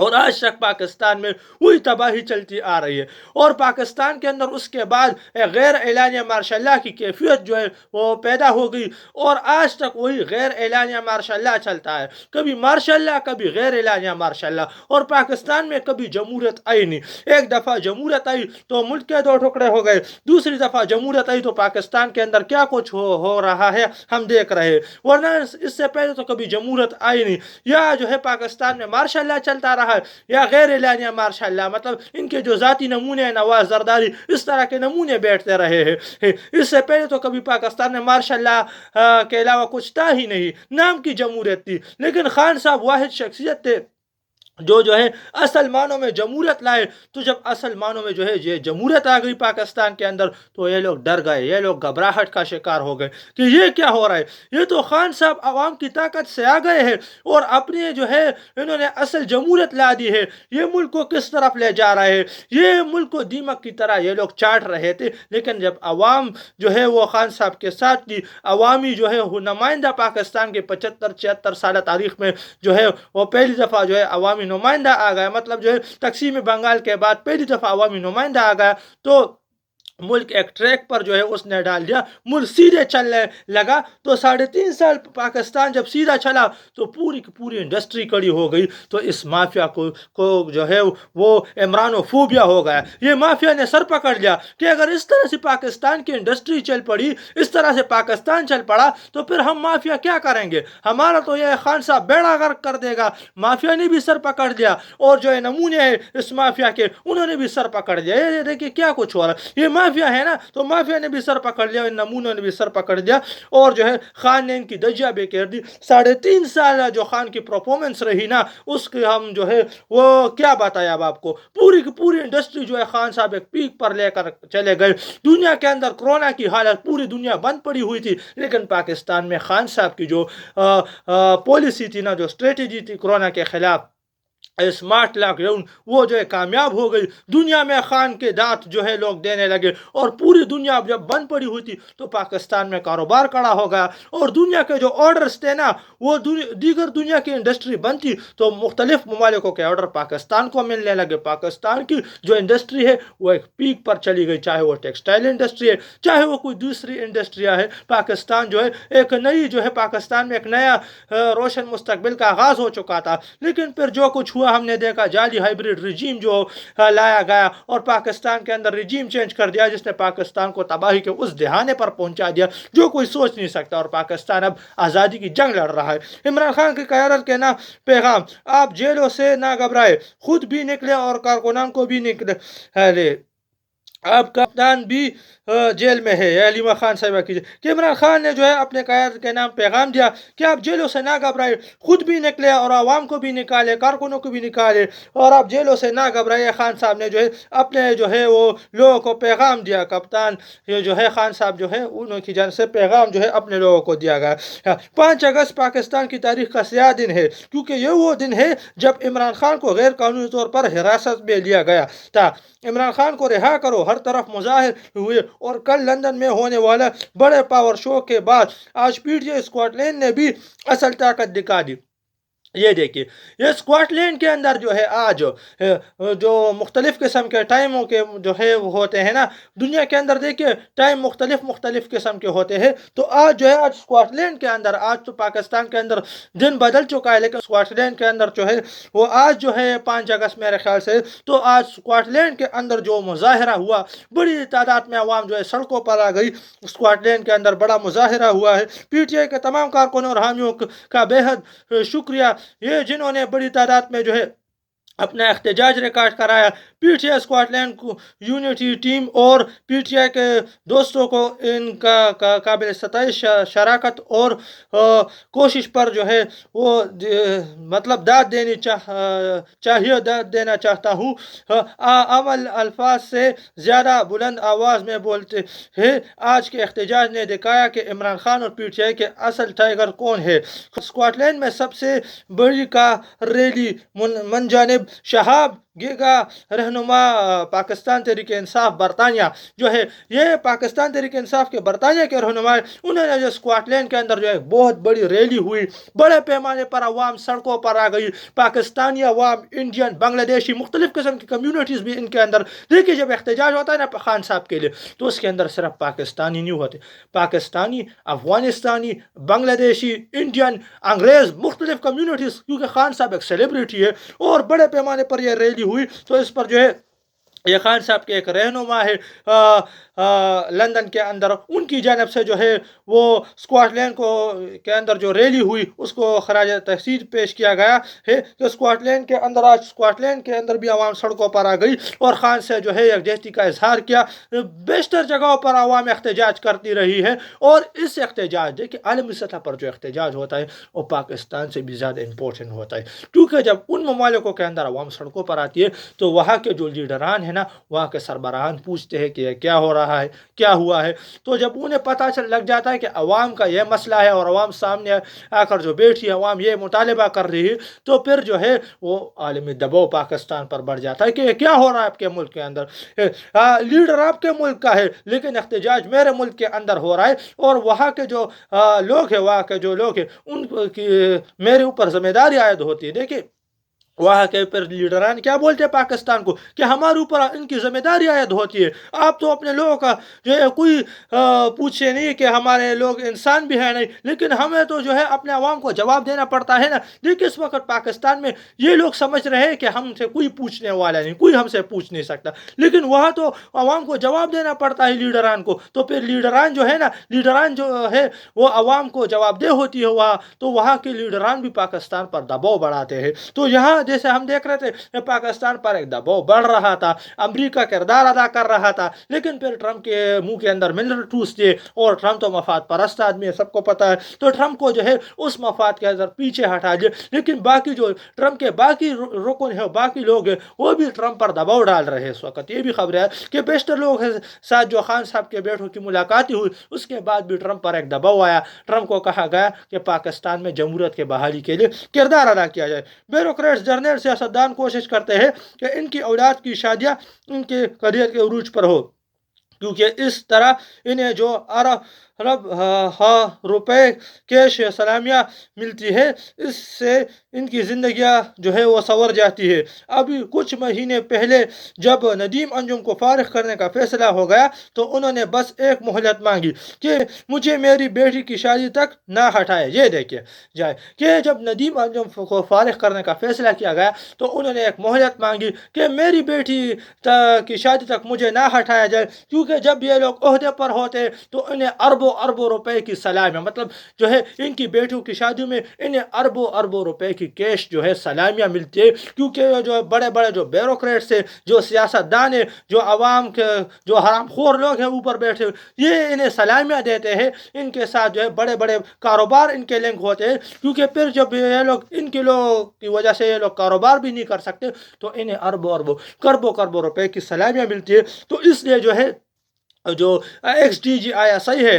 اور آج تک پاکستان میں وہی تباہی چلتی آ رہی ہے، اور پاکستان کے اندر اس کے بعد ایک غیر اعلانیہ مارشاء اللہ کی کیفیت جو ہے وہ پیدا ہو گئی، اور آج تک وہی غیر اعلانیہ مارشاء اللہ چلتا ہے، کبھی مارشاء اللہ کبھی غیر اعلانیہ مارشاء اللہ، اور پاکستان میں کبھی جمہوریت آئی نہیں۔ ایک دفعہ جمہوریت آئی تو ملک کے دو ٹکڑے ہو گئے، دوسری دفعہ جمہوریت آئی تو پاکستان کے اندر کیا کچھ ہو رہا ہے ہم دیکھ رہے ہیں، ورنہ اس سے پہلے تو کبھی جمہوریت آئی نہیں، یا جو ہے پاکستان میں مارشاء اللہ چلتا رہا ہے یا غیر اعلانیہ مارشاء اللہ، مطلب ان کے جو ذاتی نمونے ہیں، نواز زرداری، اس طرح کے نمونے بیٹھتے رہے ہیں۔ اس سے پہلے تو کبھی پاکستان میں مارشاء اللہ کے علاوہ کچھ تھا ہی نہیں، نام کی جمہوریت تھی، لیکن خان صاحب واحد شخصیت تھے جو ہے اصل معنوں میں جمہوریت لائے۔ تو جب اصل معنوں میں جو ہے یہ جمہوریت آ گئی پاکستان کے اندر تو یہ لوگ ڈر گئے، یہ لوگ گھبراہٹ کا شکار ہو گئے کہ یہ کیا ہو رہا ہے، یہ تو خان صاحب عوام کی طاقت سے آ گئے ہیں اور اپنے جو ہے انہوں نے اصل جمہوریت لا دی ہے، یہ ملک کو کس طرف لے جا رہے ہیں، یہ ملک کو دیمک کی طرح یہ لوگ چاٹ رہے تھے۔ لیکن جب عوام جو ہے وہ خان صاحب کے ساتھ تھی، عوامی جو ہے نمائندہ پاکستان کے 75-76 سالہ تاریخ میں جو ہے وہ پہلی دفعہ جو ہے عوامی نمائندہ آ گیا، مطلب جو ہے تقسیم بنگال کے بعد پہلی دفعہ عوامی نمائندہ آ گیا، تو ملک ایک ٹریک پر جو ہے اس نے ڈال دیا، ملک سیدھے چلنے لگا۔ تو 3.5 سال پاکستان جب سیدھا چلا تو پوری کی پوری انڈسٹری کڑی ہو گئی، تو اس مافیا کو جو ہے وہ عمرانو فوبیا ہو گیا، یہ مافیا نے سر پکڑ لیا کہ اگر اس طرح سے پاکستان کی انڈسٹری چل پڑی، اس طرح سے پاکستان چل پڑا تو پھر ہم مافیا کیا کریں گے، ہمارا تو یہ خان صاحب بیڑا غرق کر دے گا۔ مافیا نے بھی سر پکڑ لیا، اور جو نمونے ہیں اس مافیا کے انہوں نے بھی سر پکڑ لیا۔ یہ دیکھیے کیا کچھ ہو رہا ہے، یہ مافیا ہے نا، تو مافیا نے بھی سر پکڑ لیا، ان نمونوں نے بھی سر پکڑ لیا، اور جو ہے خان نے ان کی دجیا بے کر دی۔ 3.5 سال جو خان کی پرفارمنس رہی نا، اس کے ہم جو ہے وہ کیا بتایا اب آپ کو، پوری کی پوری انڈسٹری جو ہے خان صاحب ایک پیک پر لے کر چلے گئے۔ دنیا کے اندر کورونا کی حالت، پوری دنیا بند پڑی ہوئی تھی، لیکن پاکستان میں خان صاحب کی جو پالیسی تھی نا، جو اسٹریٹجی تھی کورونا کے خلاف، اسمارٹ لاک ڈاؤن، وہ جو ہے کامیاب ہو گئی۔ دنیا میں خان کے دانت جو ہے لوگ دینے لگے، اور پوری دنیا جب بند پڑی ہوئی تھی تو پاکستان میں کاروبار کھڑا ہو گیا، اور دنیا کے جو آرڈرز تھے نا وہ دیگر دنیا کی انڈسٹری بند تھی تو مختلف ممالکوں کے آرڈر پاکستان کو ملنے لگے۔ پاکستان کی جو انڈسٹری ہے وہ ایک پیک پر چلی گئی، چاہے وہ ٹیکسٹائل انڈسٹری ہے، چاہے وہ کوئی دوسری انڈسٹری ہے۔ پاکستان جو ہے ایک نئی جو ہے پاکستان میں ایک نیا روشن مستقبل کا آغاز ہو چکا تھا، لیکن پھر جو کچھ ہوا ہم نے دیکھا، جعلی ہائیبریڈ رجیم جو لایا گیا اور پاکستان کے اندر رجیم چینج کر دیا، جس نے پاکستان کو تباہی کے اس دہانے پر پہنچا دیا جو کوئی سوچ نہیں سکتا، اور پاکستان اب آزادی کی جنگ لڑ رہا ہے۔ عمران خان کی قیادت کے نا پیغام، آپ جیلوں سے نہ گھبرائے، خود بھی نکلے اور کارکنان کو بھی نکلے، اب کپتان بھی جیل میں ہے، علیمہ خان صاحبہ کی کہ عمران خان نے جو ہے اپنے قیادت کے نام پیغام دیا کہ آپ جیلوں سے نہ گھبرائے، خود بھی نکلے اور عوام کو بھی نکالے، کارکنوں کو بھی نکالے، اور آپ جیلوں سے نہ گھبرائے۔ خان صاحب نے جو ہے اپنے جو ہے وہ لوگوں کو پیغام دیا، کپتان یہ جو ہے خان صاحب جو ہے انہوں کی جانب سے پیغام جو ہے اپنے لوگوں کو دیا گیا۔ 5 اگست پاکستان کی تاریخ کا سیاہ دن ہے، کیونکہ یہ وہ دن ہے جب عمران خان کو غیر قانونی طور پر حراست میں لیا گیا تھا۔ عمران خان کو رہا کرو، ہر طرف مظاہر ہوئے، اور کل لندن میں ہونے والا بڑے پاور شو کے بعد آج پی ٹی آئی اسکاٹ لینڈ نے بھی اصل طاقت دکھا دی۔ یہ دیکھیے، یہ اسکاٹ لینڈ کے اندر جو ہے آج جو مختلف قسم کے ٹائموں کے جو ہے وہ ہوتے ہیں نا، دنیا کے اندر دیکھیے ٹائم مختلف قسم کے ہوتے ہیں، تو آج جو ہے آج اسکاٹ لینڈ کے اندر، آج تو پاکستان کے اندر دن بدل چکا ہے، لیکن اسکاٹ لینڈ کے اندر جو ہے وہ آج جو ہے 5 اگست میرے خیال سے، تو آج اسکاٹ لینڈ کے اندر جو مظاہرہ ہوا، بڑی تعداد میں عوام جو ہے سڑکوں پر آ گئی، اسکاٹ لینڈ کے اندر بڑا مظاہرہ ہوا ہے۔ پی ٹی آئی کے تمام کارکنوں اور حامیوں کا بے حد شکریہ، یہ جنہوں نے بڑی تعداد میں جو ہے اپنا احتجاج ریکارڈ کرایا۔ پی ٹی آئی اسکاٹ لینڈ کو یونٹی ٹیم اور پی ٹی آئی کے دوستوں کو ان کا قابل ستائش شراکت اور کوشش پر جو ہے وہ مطلب داد دینی چاہیے، داد دینا چاہتا ہوں۔ اول الفاظ سے زیادہ بلند آواز میں بولتے ہیں، آج کے احتجاج نے دکھایا کہ عمران خان اور پی ٹی آئی کے اصل ٹائگر کون ہے۔ اسکاٹ لینڈ میں سب سے بڑی کار ریلی من جانب شہاب گیگا رہنما پاکستان تحریک انصاف برطانیہ جو ہے، یہ پاکستان تحریک انصاف کے برطانیہ کے رہنما، انہوں نے جو اسکاٹ لینڈ کے اندر جو ہے بہت بڑی ریلی ہوئی، بڑے پیمانے پر عوام سڑکوں پر آ گئی، پاکستانی عوام، انڈین، بنگلہ دیشی، مختلف قسم کی کمیونٹیز بھی ان کے اندر۔ دیکھیے جب احتجاج ہوتا ہے نا خان صاحب کے لیے، تو اس کے اندر صرف پاکستانی نہیں ہوتے، پاکستانی، افغانستانی، بنگلہ دیشی، انڈین، انگریز، مختلف کمیونٹیز، کیونکہ خان صاحب ایک سیلیبریٹی ہے اور بڑے پیمانے پر یہ ریلی ہوئی، تو اس پر جو ہے یہ خان صاحب کے ایک رہنما ہے لندن کے اندر، ان کی جانب سے جو ہے وہ اسکاٹ لینڈ کے اندر جو ریلی ہوئی اس کو خراج تحسین پیش کیا گیا ہے کہ اسکاٹ لینڈ کے اندر، آج اسکاٹ لینڈ کے اندر بھی عوام سڑکوں پر آ گئی اور خان سے جو ہے یکجہتی کا اظہار کیا۔ بیشتر جگہوں پر عوام احتجاج کرتی رہی ہے، اور اس احتجاج، دیکھیے عالمی سطح پر جو احتجاج ہوتا ہے وہ پاکستان سے بھی زیادہ امپورٹنٹ ہوتا ہے، کیونکہ جب ان ممالکوں کے اندر عوام سڑکوں پر آتی ہے تو وہاں کے جو لیڈران ہیں نا، وہاں کے سربراہان پوچھتے ہیں کہ یہ کیا ہو رہا ہے، کیا ہوا ہے، تو جب انہیں پتہ لگ جاتا ہے کہ عوام کا یہ مسئلہ ہے اور عوام سامنے آ کر جو بیٹھی عوام یہ مطالبہ کر رہی ہے، تو پھر جو ہے وہ عالمی دباؤ پاکستان پر بڑھ جاتا ہے کہ یہ کیا ہو رہا ہے آپ کے ملک کے اندر، لیڈر آپ کے ملک کا ہے لیکن احتجاج میرے ملک کے اندر ہو رہا ہے، اور وہاں کے جو لوگ ہیں، وہاں کے جو لوگ ہیں ان کی میرے اوپر ذمہ داری عائد ہوتی ہے۔ دیکھیے وہاں کے پھر لیڈران کیا بولتے ہیں پاکستان کو کہ ہمارے اوپر ان کی ذمہ داری عائد ہوتی ہے، آپ تو اپنے لوگوں کا جو ہے کوئی پوچھے نہیں کہ ہمارے لوگ انسان بھی ہیں نہیں، لیکن ہمیں تو جو ہے اپنے عوام کو جواب دینا پڑتا ہے نا۔ دیکھیے اس وقت پاکستان میں یہ لوگ سمجھ رہے ہیں کہ ہم سے کوئی پوچھنے والا نہیں، کوئی ہم سے پوچھ نہیں سکتا، لیکن وہاں تو عوام کو جواب دینا پڑتا ہے لیڈران کو، تو پھر لیڈران جو ہے نا، لیڈران جو ہے وہ عوام کو جواب دہ ہوتی ہے وہاں، تو وہاں کے لیڈران بھی پاکستان پر دباؤ بڑھاتے ہیں۔ تو یہاں جیسے ہم دیکھ رہے تھے کہ پاکستان پر ایک دباؤ بڑھ رہا تھا، امریکہ کردار ادا کر رہا تھا، لیکن پھر ٹرمپ کے منہ کے اندر منرل ٹھوس دیے، اور ٹرمپ تو مفاد پرست آدمی ہے، سب کو پتہ ہے، تو ٹرمپ کو جو ہے اس مفاد کے اندر پیچھے ہٹا دیا، لیکن باقی جو ٹرمپ کے باقی رکن ہیں، باقی لوگ ہیں، وہ بھی ٹرمپ پر دباؤ ڈال رہے ہیں۔ اس وقت یہ بھی خبر ہے کہ بیشتر لوگ ہیں ساتھ جو خان صاحب کے بیٹوں کی ملاقات ہوئی، اس کے بعد بھی ٹرمپ پر ایک دباؤ آیا، ٹرمپ کو کہا گیا کہ پاکستان میں جمہوریت کے بحالی کے لیے کردار ادا کیا جائے۔ بیوروکریٹس، جرنیل، سیاستدان کوشش کرتے ہیں کہ ان کی اولاد کی شادیاں ان کے کریئر کے عروج پر ہو، کیونکہ اس طرح انہیں جو ارب روپے کیش سلامیہ ملتی ہے، اس سے ان کی زندگیاں جو ہے وہ سنور جاتی ہے۔ ابھی کچھ مہینے پہلے جب ندیم انجم کو فارغ کرنے کا فیصلہ ہو گیا تو انہوں نے بس ایک مہلت مانگی کہ مجھے میری بیٹی کی شادی تک نہ ہٹائے۔ یہ دیکھیے جائے کہ جب ندیم انجم کو فارغ کرنے کا فیصلہ کیا گیا تو انہوں نے ایک مہلت مانگی کہ میری بیٹی کی شادی تک مجھے نہ ہٹایا جائے، کیونکہ جب یہ لوگ عہدے پر ہوتے تو انہیں اربوں اربوں روپے کی سلامیاں، مطلب جو ہے ان کی بیٹیوں کی شادیوں میں انہیں اربوں اربوں روپے کی کیش جو ہے سلامیاں ملتی ہے، کیونکہ جو بڑے بڑے جو بیوروکریٹس ہیں، جو سیاست دان ہیں، جو عوام کے جو حرام خور لوگ ہیں اوپر بیٹھے، یہ انہیں سلامیاں دیتے ہیں، ان کے ساتھ جو ہے بڑے بڑے کاروبار ان کے لنک ہوتے ہیں، کیونکہ پھر جب یہ لوگ ان کے لوگ کی وجہ سے یہ لوگ کاروبار بھی نہیں کر سکتے تو انہیں اربوں اربوں کربوں روپے کی سلامیاں ملتی ہے۔ تو اس لیے جو ہے جو ex D G I S I ہے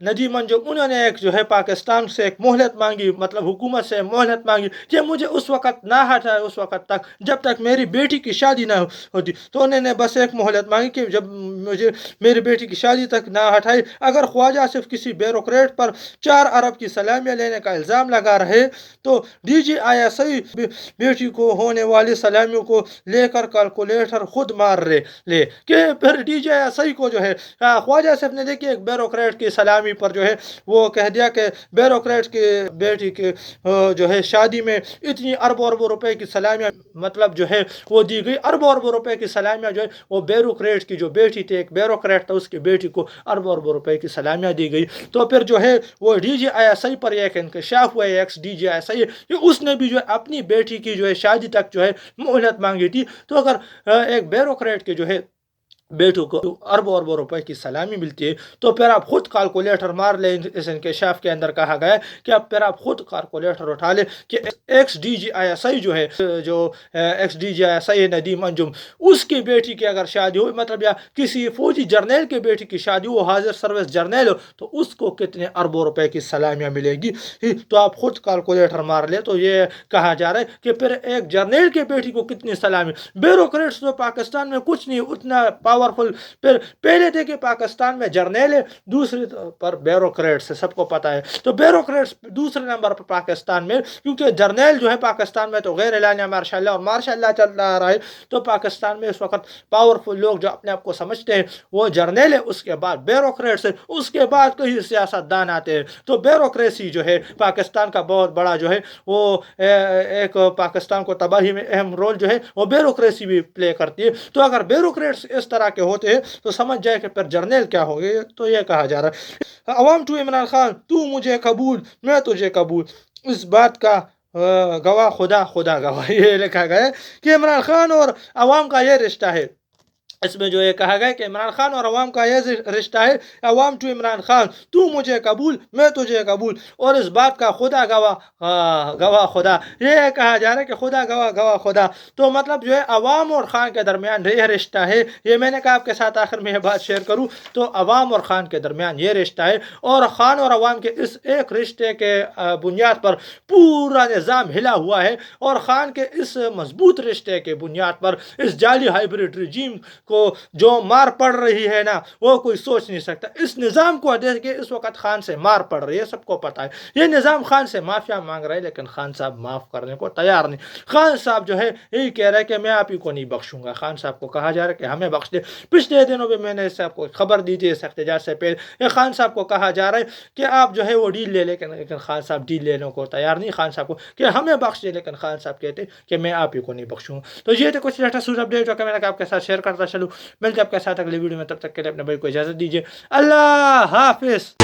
ندیم انجم، انہوں نے ایک جو ہے پاکستان سے ایک مہلت مانگی، مطلب حکومت سے مہلت مانگی کہ مجھے اس وقت نہ ہٹائے، اس وقت تک جب تک میری بیٹی کی شادی نہ ہوتی، تو انہوں نے بس ایک مہلت مانگی کہ جب مجھے میری بیٹی کی شادی تک نہ ہٹائی، اگر خواجہ صرف کسی بیوروکریٹ پر 4 ارب کی سلامیاں لینے کا الزام لگا رہے تو D G I S I بیٹی کو ہونے والی سلامیوں کو لے کر کیلکولیٹر خود مار لے کہ پھر D G I S I کو جو ہے خواجہ صاحب نے دیکھی ایک بیوروکریٹ کی سلامی پر جو ہے وہ کہہ دیا کہ بیوروکریٹ کی بیٹی کے جو ہے شادی میں اتنی اربوں اربوں روپے کی سلامیاں مطلب جو ہے وہ دی گئی، اربوں اربوں روپے کی سلامیاں جو ہے وہ بیوروکریٹ کی جو بیٹی تھی، ایک بیوروکریٹ تھا، اس کی بیٹی کو اربوں اربوں روپے کی سلامیاں دی گئی۔ تو پھر جو ہے وہ D G I S I پر ایک انکشاف ہوا ہے، ex D G I S I کہ اس نے بھی جو ہے اپنی بیٹی کی جو ہے شادی تک جو ہے مہلت مانگی تھی۔ تو اگر ایک بیوروکریٹ کے جو ہے بیٹوں کو اربوں اربوں روپے کی سلامی ملتی ہے، تو پھر آپ خود کیلکولیٹر مار لیں۔ اس انکشاف کے اندر کہا گیا ہے کہ اب پھر آپ خود کیلکولیٹر اٹھا لیں کہ ex D G I S I جو ہے، جو ex D G I S I Nadeem Anjum, اس کی بیٹی کی اگر شادی ہو، مطلب یا کسی فوجی جرنیل کے بیٹی کی شادی ہو، حاضر سروس جرنیل ہو، تو اس کو کتنے اربوں روپے کی سلامیاں ملے گی۔ تو آپ خود کیلکولیٹر مار لیں تو یہ کہا جا رہا ہے کہ پھر ایک جرنیل کے بیٹی کو کتنی سلامی۔ بیوروکریٹس تو پاکستان میں کچھ نہیں اتنا پاورفل، پھر پہلے تھے کہ پاکستان میں جرنیل ہے، دوسرے پر بیوروکریٹس ہے، سب کو پتہ ہے۔ تو بیوروکریٹس دوسرے نمبر پر پاکستان میں، کیونکہ جرنیل جو ہے پاکستان میں تو غیر اعلانیہ مارشاء اللہ اور مارشاء اللہ چل رہا ہے، تو پاکستان میں اس وقت پاورفل لوگ جو اپنے آپ کو سمجھتے ہیں وہ جرنیل ہے، اس کے بعد بیوروکریٹس ہے، اس کے بعد کئی سیاست دان آتے ہیں۔ تو بیوروکریسی جو ہے پاکستان کا بہت بڑا جو ہے وہ ایک پاکستان کو تباہی میں اہم رول جو ہے وہ بیوروکریسی بھی پلے کرتی ہے۔ تو اگر بیوروکریٹس اس طرح کے ہوتے ہیں تو سمجھ جائے کہ پھر جرنیل کیا ہو گئے۔ تو یہ کہا جا رہا ہے عوام ٹو عمران خان، تو مجھے قبول میں تجھے قبول، اس بات کا گواہ خدا، خدا گواہ۔ یہ لکھا گیا ہے کہ عمران خان اور عوام کا یہ رشتہ ہے۔ اس میں جو یہ کہا گیا کہ عمران خان اور عوام کا یہ رشتہ ہے، عوام ٹو عمران خان، تو مجھے قبول میں تجھے قبول، اور اس بات کا خدا گواہ، گواہ خدا۔ یہ کہا جا رہا ہے کہ خدا گواہ، گواہ خدا۔ تو مطلب جو ہے عوام اور خان کے درمیان یہ رشتہ ہے۔ یہ میں نے کہا آپ کے ساتھ آخر میں یہ بات شیئر کروں، تو عوام اور خان کے درمیان یہ رشتہ ہے، اور خان اور عوام کے اس ایک رشتے کے بنیاد پر پورا نظام ہلا ہوا ہے، اور خان کے اس مضبوط رشتے کے بنیاد پر اس جعلی ہائیبریڈ رجیم کو جو مار پڑ رہی ہے نا، وہ کوئی سوچ نہیں سکتا۔ اس نظام کو دیکھ کے اس وقت خان سے مار پڑ رہی ہے، سب کو پتا ہے۔ یہ نظام خان سے معافیا مانگ رہا ہے، لیکن خان صاحب معاف کرنے کو تیار نہیں۔ خان صاحب جو ہے یہی کہہ رہا ہے کہ میں آپ ہی کو نہیں بخشوں گا۔ خان صاحب کو کہا جا رہا ہے کہ ہمیں بخش دے۔ پچھلے دنوں میں میں نے اس سے آپ کو خبر دی تھی، اس احتجاج سے پہلے یہ خان صاحب کو کہا جا رہا ہے کہ آپ جو ہے وہ ڈیل لے، لیکن خان صاحب ڈیل لینے کو تیار نہیں۔ خان صاحب کو کہ ہمیں بخش دے، لیکن خان صاحب کہتے کہ میں آپ ہی کو نہیں بخشوں۔ تو یہ تو کچھ لیٹسٹ اپڈیٹ جو کہ میں نے آپ کے ساتھ شیئر کرتا چلوں۔ ملتے آپ کے ساتھ اگلی ویڈیو میں، تب تک کے لیے اپنے بھائی کو اجازت دیجیے۔ اللہ حافظ۔